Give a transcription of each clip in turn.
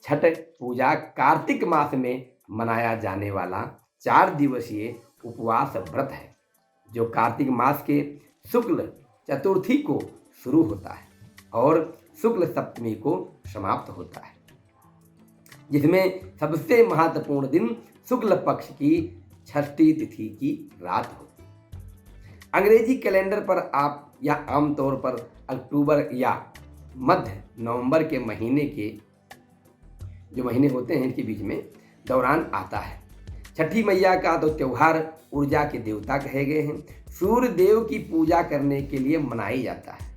छठ पूजा कार्तिक मास में मनाया जाने वाला 4 दिवसीय उपवास व्रत है, जो कार्तिक मास के शुक्ल चतुर्थी को शुरू होता है और शुक्ल सप्तमी को समाप्त होता है, जिसमें सबसे महत्वपूर्ण दिन शुक्ल पक्ष की षष्ठी तिथि की रात होती है। अंग्रेजी कैलेंडर पर आप या आमतौर पर अक्टूबर या मध्य नवंबर के महीने के जो महीने होते हैं इनके बीच में दौरान आता है। छठी मैया का तो त्यौहार ऊर्जा के देवता कहे गए हैं, सूर्य देव की पूजा करने के लिए मनाई जाता है,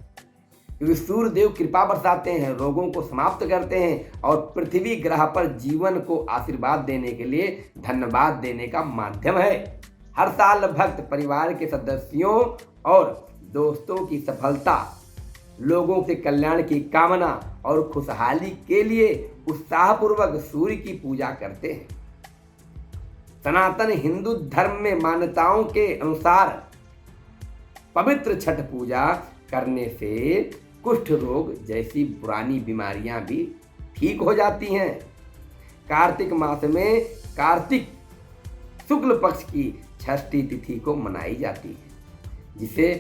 क्योंकि सूर्य देव कृपा बरसाते हैं, रोगों को समाप्त करते हैं और पृथ्वी ग्रह पर जीवन को आशीर्वाद देने के लिए धन्यवाद देने का माध्यम है। हर साल भक्त परिवार के सदस्यों और दोस्तों की सफलता, लोगों के कल्याण की कामना और खुशहाली के लिए उत्साहपूर्वक सूर्य की पूजा करते हैं। सनातन हिंदू धर्म में मान्यताओं के अनुसार पवित्र छठ पूजा करने से कुष्ठ रोग जैसी पुरानी बीमारियां भी ठीक हो जाती हैं। कार्तिक मास में कार्तिक शुक्ल पक्ष की षष्ठी तिथि को मनाई जाती है, जिसे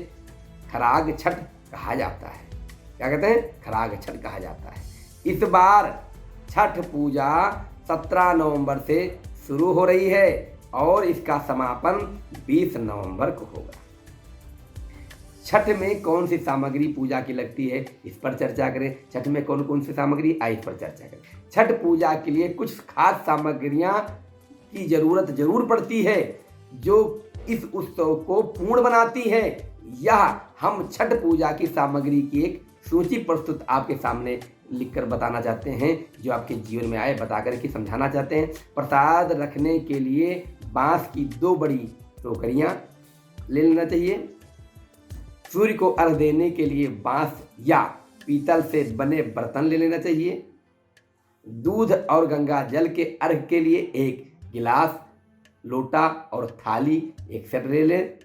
खराग छठ कहा जाता है। क्या कहते हैं? खराग छठ कहा जाता है। इस बार छठ पूजा 17 नवंबर से शुरू हो रही है और इसका समापन 20 नवंबर को होगा। छठ में कौन सी सामग्री पूजा की लगती है, इस पर चर्चा करें। छठ में कौन कौन सी सामग्री आई, इस पर चर्चा करें। छठ पूजा के लिए कुछ खास सामग्रियां की जरूरत जरूर पड़ती है, जो इस उत्सव को पूर्ण बनाती है। यह हम छठ पूजा की सामग्री की एक सूची प्रस्तुत आपके सामने लिखकर बताना चाहते हैं, जो आपके जीवन में आए, बताकर के समझाना चाहते हैं। प्रसाद रखने के लिए बांस की 2 बड़ी टोकरियां ले लेना चाहिए। सूर्य को अर्घ देने के लिए बांस या पीतल से बने बर्तन ले लेना चाहिए। दूध और गंगा जल के अर्घ के लिए 1 गिलास, लोटा और थाली एक सेट ले लें।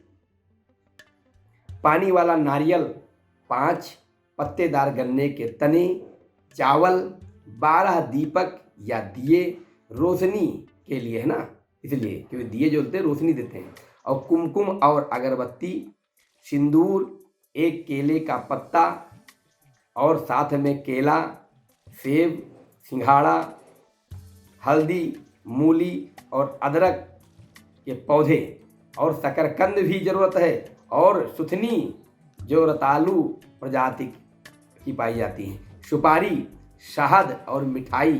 पानी वाला नारियल, 5 पत्तेदार गन्ने के तने, चावल, 12 दीपक या दिए रोशनी के लिए, है ना, इसलिए क्योंकि दिए जो होते हैं रोशनी देते हैं, और कुमकुम और अगरबत्ती, सिंदूर, 1 केले का पत्ता और साथ में केला, सेब, सिंघाड़ा, हल्दी, मूली और अदरक के पौधे और शकरकंद भी जरूरत है, और सुथनी जो रतालू प्रजाति की पाई जाती है, सुपारी, शहद और मिठाई,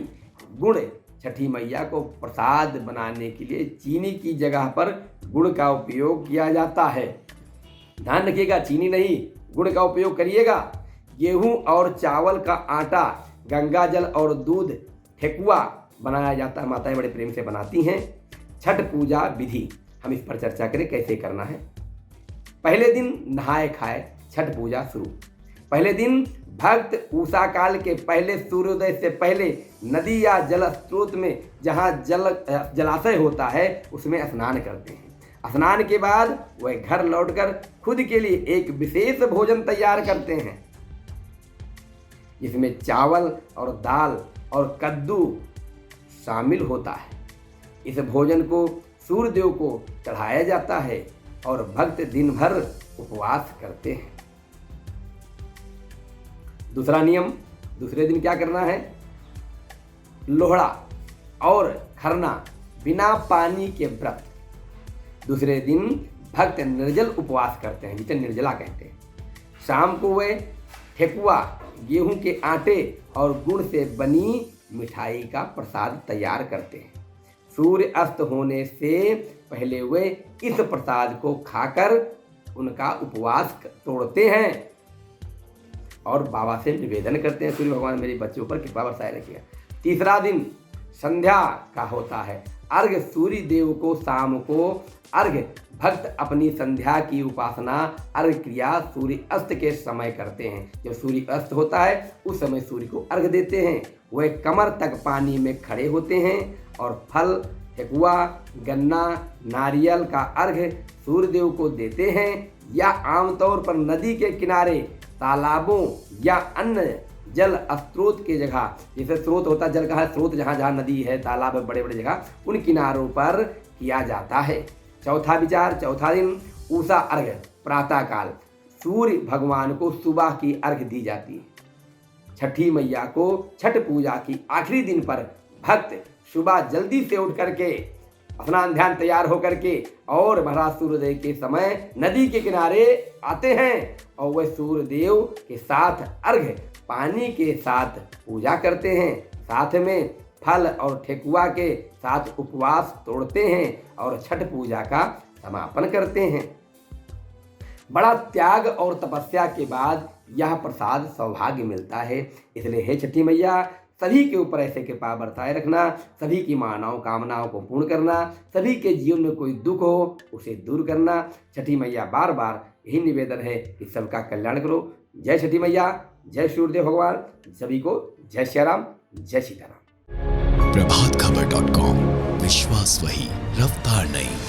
गुड़। छठी मैया को प्रसाद बनाने के लिए चीनी की जगह पर गुड़ का उपयोग किया जाता है। ध्यान रखिएगा, चीनी नहीं, गुड़ का उपयोग करिएगा। गेहूं और चावल का आटा, गंगा जल और दूध, ठेकुआ बनाया जाता है। माताएं बड़े प्रेम से बनाती हैं। छठ पूजा विधि, हम इस पर चर्चा करें कैसे करना है। पहले दिन नहाए खाए छठ पूजा शुरू। पहले दिन भक्त उषा काल के पहले सूर्योदय से पहले नदी या जल स्रोत में जहाँ जलाशय होता है उसमें स्नान करते हैं। स्नान के बाद वह घर लौटकर खुद के लिए एक विशेष भोजन तैयार करते हैं, जिसमें चावल और दाल और कद्दू शामिल होता है। इस भोजन को सूर्य देव को चढ़ाया जाता है और भक्त दिन भर उपवास करते हैं। दूसरा नियम, दूसरे दिन क्या करना है? लोहड़ा और खरना बिना पानी के व्रत। दूसरे दिन भक्त निर्जल उपवास करते हैं, जिसे निर्जला कहते हैं। शाम को वे ठेकुआ, गेहूं के आटे और गुड़ से बनी मिठाई का प्रसाद तैयार करते हैं। सूर्य अस्त होने से पहले वे इस प्रसाद को खाकर उनका उपवास तोड़ते हैं और बाबा से निवेदन करते हैं, सूर्य भगवान मेरे बच्चों पर कृपा बरसाए रखिएगा। तीसरा दिन संध्या का होता है। अर्घ सूर्य देव को शाम को अर्घ भक्त अपनी संध्या की उपासना अर्घ क्रिया सूर्य अस्त के समय करते हैं। जब सूर्य अस्त होता है उस समय सूर्य को अर्घ देते हैं। वह कमर तक पानी में खड़े होते हैं और फल, ठेकुआ, गन्ना, नारियल का अर्घ सूर्य देव को देते हैं, या आमतौर पर नदी के किनारे, तालाबों या अन्य जल स्रोत के जगह, जैसे स्रोत होता है जल का है, स्रोत जहाँ जहाँ नदी है, तालाब है, बड़े बड़े जगह, उन किनारों पर किया जाता है। चौथा विचार, चौथा दिन उषा अर्घ्य, प्रातः काल सूर्य भगवान को सुबह की अर्घ्य दी जाती है। छठी मैया को छठ पूजा की आखिरी दिन पर भक्त सुबह जल्दी से उठ करके स्नान ध्यान तैयार होकर के और महाराज सूर्यदेव के समय नदी के किनारे आते हैं और वह सूर्यदेव के साथ अर्घ्य पानी के साथ पूजा करते हैं। साथ में फल और ठेकुआ के साथ उपवास तोड़ते हैं और छठ पूजा का समापन करते हैं। बड़ा त्याग और तपस्या के बाद यह प्रसाद सौभाग्य मिलता है। इसलिए हे छठी मैया, सभी के ऊपर ऐसे कृपा बरसाए रखना, सभी की मानव कामनाओं को पूर्ण करना, सभी के जीवन में कोई दुख हो उसे दूर करना। छठी मैया बार बार यही निवेदन है कि सबका कल्याण करो। जय छठी मैया, जय सूर्यदेव भगवान, सभी को जय श्री राम, जय सीताराम। प्रभातखबर.com, विश्वास वही, रफ्तार नहीं।